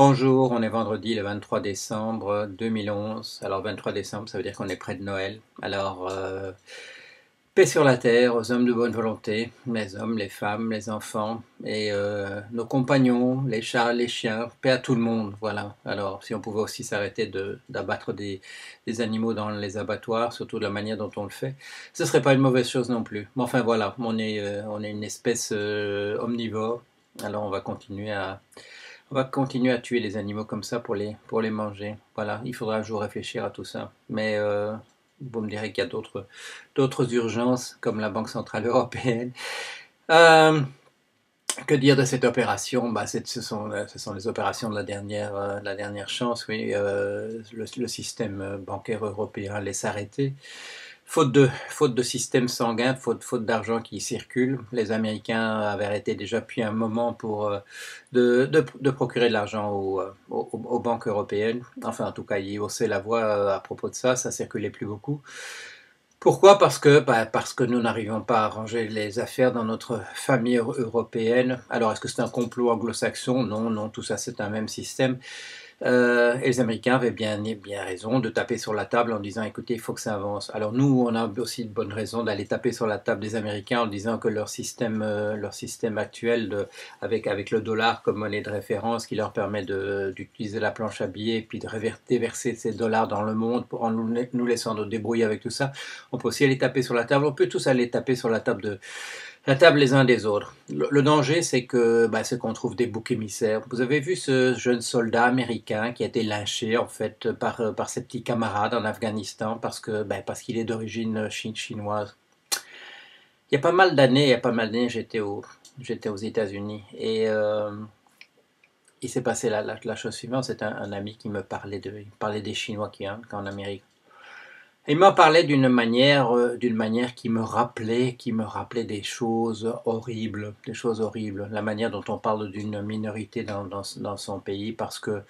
Bonjour, on est vendredi le 23 décembre 2011. Alors 23 décembre, ça veut dire qu'on est près de Noël. Alors, paix sur la terre aux hommes de bonne volonté, les hommes, les femmes, les enfants et nos compagnons, les chats, les chiens, paix à tout le monde. Voilà. Alors, si on pouvait aussi s'arrêter d'abattre des animaux dans les abattoirs, surtout de la manière dont on le fait, ce serait pas une mauvaise chose non plus. Mais enfin voilà, on est une espèce omnivore. Alors on va continuer à tuer les animaux comme ça pour les manger. Voilà, il faudra un jour réfléchir à tout ça. Mais vous me direz qu'il y a d'autres urgences, comme la Banque Centrale Européenne. Euh, que dire de cette opération? Bah, ce sont les opérations de la dernière chance, oui. Le système bancaire européen laisse arrêter. Faute de système sanguin, faute d'argent qui circule, les Américains avaient arrêté déjà depuis un moment de procurer de l'argent aux banques européennes. Enfin, en tout cas, ils haussaient la voix à propos de ça, ça circulait plus beaucoup. Pourquoi? Parce que nous n'arrivons pas à arranger les affaires dans notre famille européenne. Alors, est-ce que c'est un complot anglo-saxon? Non, non, tout ça c'est un même système. Et les Américains avaient bien raison de taper sur la table en disant écoutez, il faut que ça avance. Alors nous, on a aussi de bonnes raisons d'aller taper sur la table des Américains en disant que leur système actuel avec le dollar comme monnaie de référence qui leur permet d'utiliser la planche à billets et puis de déverser ces dollars dans le monde en nous laissant nous débrouiller avec tout ça, on peut aussi aller taper sur la table. On peut tous aller taper sur la table les uns des autres. Le danger, c'est qu'on trouve des boucs émissaires. Vous avez vu ce jeune soldat américain qui a été lynché en fait par ses petits camarades en Afghanistan parce qu'il est d'origine chinoise. Il y a pas mal d'années, j'étais aux États-Unis et il s'est passé la chose suivante. C'est un ami qui me il parlait des Chinois qui hein, en Amérique. Il m'en parlait d'une manière qui me rappelait des choses horribles. La manière dont on parle d'une minorité dans son pays parce que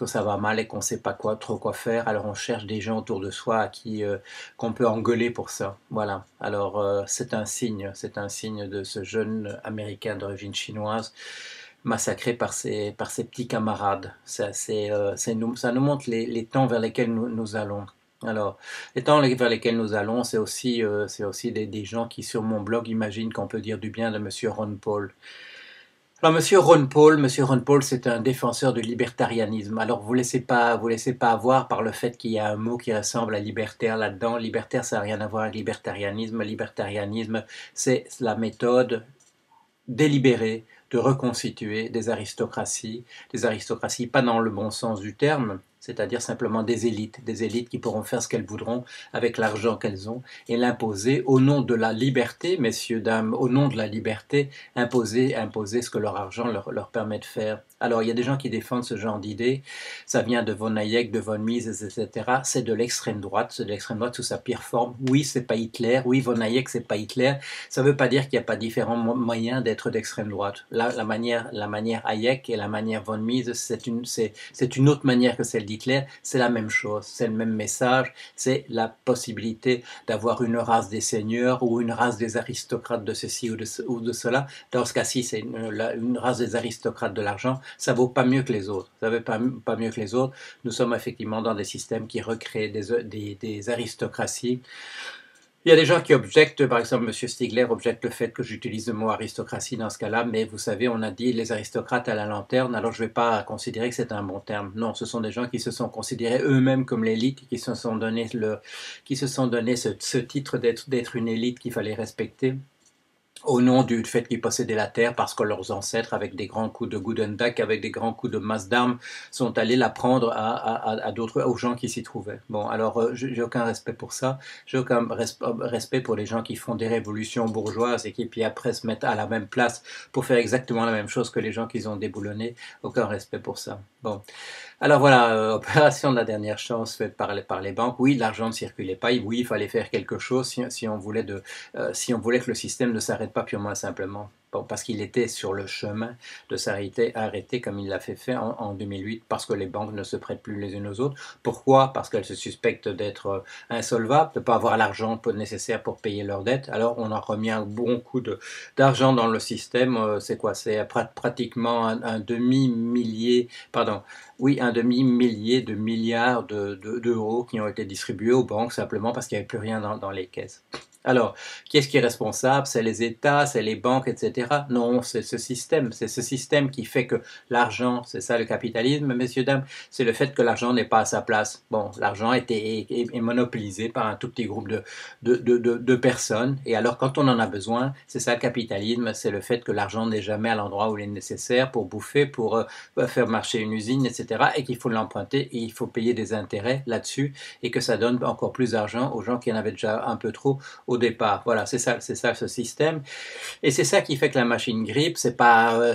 ça va mal et qu'on ne sait pas trop quoi faire. Alors on cherche des gens autour de soi à qui qu'on peut engueuler pour ça. Voilà. Alors c'est un signe de ce jeune Américain d'origine chinoise massacré par ses petits camarades. Ça nous montre les temps vers lesquels nous allons. Alors, les temps vers lesquels nous allons, c'est aussi des gens qui, sur mon blog, imaginent qu'on peut dire du bien de Monsieur Ron Paul. Alors, Monsieur Ron Paul, c'est un défenseur du libertarianisme. Alors, vous laissez pas avoir par le fait qu'il y a un mot qui ressemble à libertaire là-dedans. Libertaire, ça n'a rien à voir avec libertarianisme. Libertarianisme, c'est la méthode délibérée de reconstituer des aristocraties pas dans le bon sens du terme, c'est-à-dire simplement des élites qui pourront faire ce qu'elles voudront avec l'argent qu'elles ont et l'imposer au nom de la liberté, messieurs, dames, au nom de la liberté, imposer ce que leur argent leur permet de faire. Alors, il y a des gens qui défendent ce genre d'idées, ça vient de von Hayek, de von Mises, etc. C'est de l'extrême droite sous sa pire forme. Oui, c'est pas Hitler, oui, von Hayek, c'est pas Hitler. Ça ne veut pas dire qu'il n'y a pas différents moyens d'être d'extrême droite. La manière Hayek et la manière von Mises, c'est une autre manière que celle d'Hitler. C'est la même chose, c'est le même message. C'est la possibilité d'avoir une race des seigneurs ou une race des aristocrates de ceci ou de cela. Dans ce cas-ci, c'est une race des aristocrates de l'argent. Ça vaut pas mieux que les autres. Ça vaut pas mieux que les autres. Nous sommes effectivement dans des systèmes qui recréent des aristocraties. Il y a des gens qui objectent, par exemple, M. Stigler objecte le fait que j'utilise le mot aristocratie dans ce cas-là, mais vous savez, on a dit les aristocrates à la lanterne, alors je ne vais pas considérer que c'est un bon terme. Non, ce sont des gens qui se sont considérés eux-mêmes comme l'élite, qui se sont donné ce titre d'être une élite qu'il fallait respecter au nom du fait qu'ils possédaient la terre, parce que leurs ancêtres, avec des grands coups de Goudendack, avec des grands coups de masse d'armes, sont allés la prendre aux gens qui s'y trouvaient. Bon, alors, j'ai aucun respect pour ça. J'ai aucun respect pour les gens qui font des révolutions bourgeoises et qui, puis après, se mettent à la même place pour faire exactement la même chose que les gens qu'ils ont déboulonnés. Aucun respect pour ça. Bon. Alors voilà, opération de la dernière chance faite par les banques. Oui, l'argent ne circulait pas. Oui, il fallait faire quelque chose si on voulait que le système ne s'arrête s'arrête pas purement et simplement. Bon, parce qu'il était sur le chemin de s'arrêter, arrêter comme il l'a fait en 2008, parce que les banques ne se prêtent plus les unes aux autres. Pourquoi? Parce qu'elles se suspectent d'être insolvables, de ne pas avoir l'argent nécessaire pour payer leurs dettes. Alors on a remis un bon coup d'argent dans le système. C'est quoi? C'est pratiquement un demi-millier, pardon, oui, un demi-millier de milliards d'euros qui ont été distribués aux banques simplement parce qu'il n'y avait plus rien dans les caisses. Alors, qui est-ce qui est responsable? C'est les États, c'est les banques, etc. Non, c'est ce système qui fait que l'argent, c'est ça le capitalisme, messieurs, dames, c'est le fait que l'argent n'est pas à sa place. Bon, l'argent est monopolisé par un tout petit groupe de personnes, et alors quand on en a besoin, c'est ça le capitalisme, c'est le fait que l'argent n'est jamais à l'endroit où il est nécessaire pour bouffer, pour faire marcher une usine, etc., et qu'il faut l'emprunter, et il faut payer des intérêts là-dessus, et que ça donne encore plus d'argent aux gens qui en avaient déjà un peu trop au départ. Voilà, c'est ça ce système. Et c'est ça qui fait que la machine grippe. C'est pas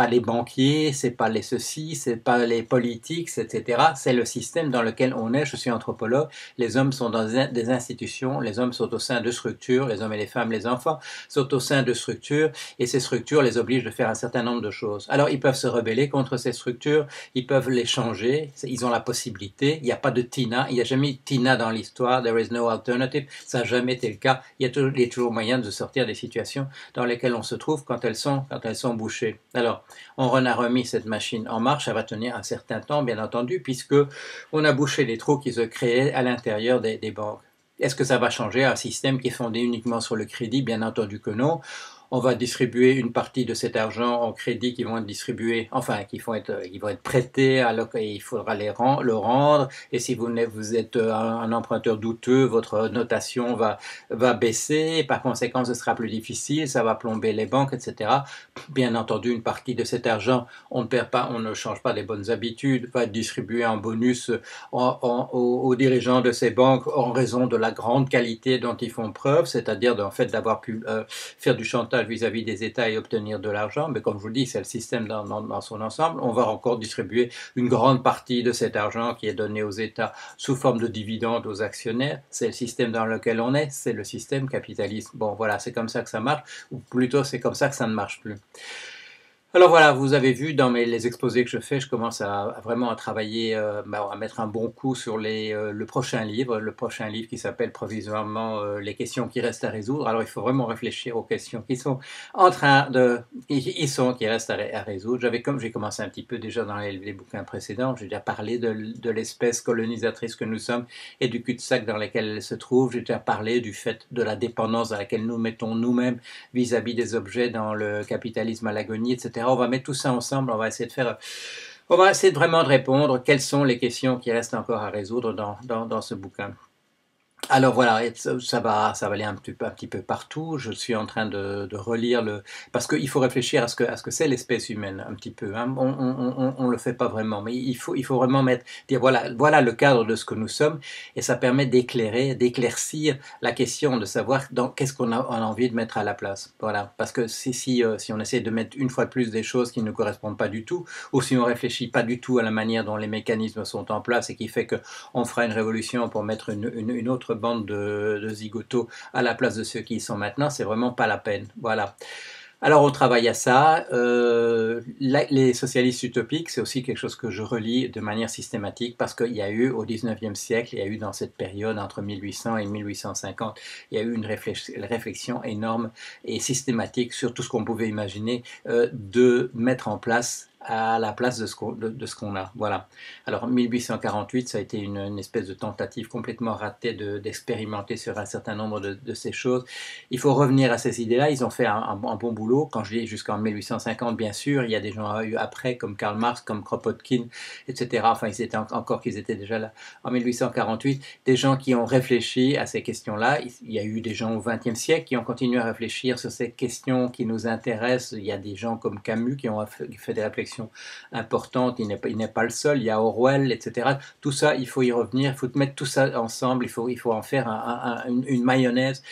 les banquiers, c'est pas les ceci, c'est pas les politiques, etc. C'est le système dans lequel on est. Je suis anthropologue. Les hommes sont dans des institutions, les hommes sont au sein de structures, les hommes et les femmes, les enfants sont au sein de structures, et ces structures les obligent de faire un certain nombre de choses. Alors ils peuvent se rebeller contre ces structures, ils peuvent les changer, ils ont la possibilité. Il n'y a pas de Tina, il n'y a jamais eu Tina dans l'histoire. There is no alternative. Ça n'a jamais été le cas. Il y a toujours moyen de sortir des situations dans lesquelles on se trouve quand elles sont bouchées. Alors, on a remis cette machine en marche, ça va tenir un certain temps, bien entendu, puisque on a bouché les trous qui se créaient à l'intérieur des banques. Est-ce que ça va changer un système qui est fondé uniquement sur le crédit? Bien entendu que non. On va distribuer une partie de cet argent en crédit qui vont être distribués, enfin, qui vont être prêtés, alors qu'il faudra le rendre. Et si vous êtes un emprunteur douteux, votre notation va baisser. Par conséquent, ce sera plus difficile, ça va plomber les banques, etc. Bien entendu, une partie de cet argent, on ne perd pas, on ne change pas les bonnes habitudes, va être distribué en bonus aux dirigeants de ces banques en raison de la grande qualité dont ils font preuve, c'est-à-dire en fait d'avoir pu faire du chantage vis-à-vis des États et obtenir de l'argent. Mais comme je vous le dis, c'est le système dans son ensemble. On va encore distribuer une grande partie de cet argent qui est donné aux États sous forme de dividendes aux actionnaires. C'est le système dans lequel on est, c'est le système capitaliste. Bon, voilà, c'est comme ça que ça marche, ou plutôt c'est comme ça que ça ne marche plus. Alors voilà, vous avez vu dans les exposés que je fais, je commence vraiment à travailler, à mettre un bon coup sur le prochain livre qui s'appelle provisoirement Les questions qui restent à résoudre. Alors il faut vraiment réfléchir aux questions qui sont qui restent à résoudre. J'ai commencé un petit peu déjà dans les bouquins précédents, j'ai déjà parlé de l'espèce colonisatrice que nous sommes et du cul-de-sac dans lequel elle se trouve. J'ai déjà parlé du fait de la dépendance dans laquelle nous mettons nous-mêmes vis-à-vis des objets dans le capitalisme à l'agonie, etc. On va mettre tout ça ensemble, on va essayer de vraiment de répondre quelles sont les questions qui restent encore à résoudre dans ce bouquin. Alors voilà, ça va aller un petit peu partout. Je suis en train de relire parce qu'il faut réfléchir à ce que c'est l'espèce humaine un petit peu. Hein. On le fait pas vraiment, mais il faut vraiment dire voilà le cadre de ce que nous sommes, et ça permet d'éclaircir la question de savoir qu'est-ce qu'on a envie de mettre à la place. Voilà, parce que si on essaie de mettre une fois de plus des choses qui ne correspondent pas du tout, ou si on réfléchit pas du tout à la manière dont les mécanismes sont en place et qui fait que on fera une révolution pour mettre une autre bande de zigotos à la place de ceux qui y sont maintenant, c'est vraiment pas la peine. Voilà. Alors on travaille à ça. Les socialistes utopiques, c'est aussi quelque chose que je relis de manière systématique parce qu'il y a eu au 19e siècle, il y a eu dans cette période entre 1800 et 1850, il y a eu une réflexion énorme et systématique sur tout ce qu'on pouvait imaginer de mettre en place à la place de ce qu'on a. Voilà. Alors 1848, ça a été une espèce de tentative complètement ratée d'expérimenter sur un certain nombre de ces choses. Il faut revenir à ces idées-là. Ils ont fait un bon boulot. Quand je dis jusqu'en 1850, bien sûr, il y a des gens après, comme Karl Marx, comme Kropotkin, etc. Enfin, qu'ils étaient déjà là en 1848. Des gens qui ont réfléchi à ces questions-là. Il y a eu des gens au XXe siècle qui ont continué à réfléchir sur ces questions qui nous intéressent. Il y a des gens comme Camus qui ont fait des réflexions réflexions importantes. Il n'est pas le seul, il y a Orwell, etc. Tout ça, il faut y revenir, il faut mettre tout ça ensemble, il faut en faire une mayonnaise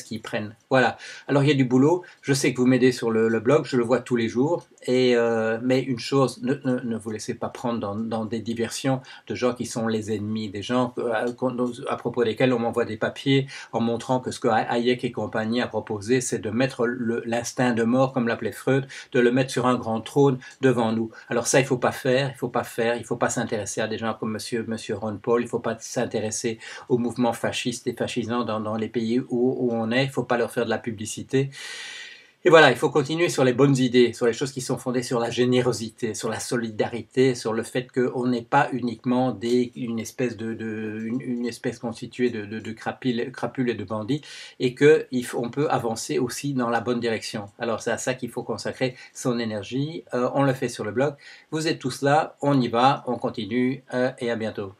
qui prenne. Voilà. Alors il y a du boulot, je sais que vous m'aidez sur le blog, je le vois tous les jours, mais une chose, ne vous laissez pas prendre dans des diversions de gens qui sont les ennemis, des gens à propos desquels on m'envoie des papiers en montrant que ce que Hayek et compagnie a proposé, c'est de mettre l'instinct de mort, comme l'appelait Freud, de le mettre sur un grand trône devant nous. Alors ça, il faut pas faire, il faut pas s'intéresser à des gens comme monsieur Ron Paul, il faut pas s'intéresser aux mouvements fascistes et fascisants dans les pays où on est, il faut pas leur faire de la publicité. Et voilà, il faut continuer sur les bonnes idées, sur les choses qui sont fondées sur la générosité, sur la solidarité, sur le fait qu'on n'est pas uniquement une espèce constituée de crapules et de bandits, et qu'on peut avancer aussi dans la bonne direction. Alors c'est à ça qu'il faut consacrer son énergie. On le fait sur le blog. Vous êtes tous là, on y va, on continue, et à bientôt.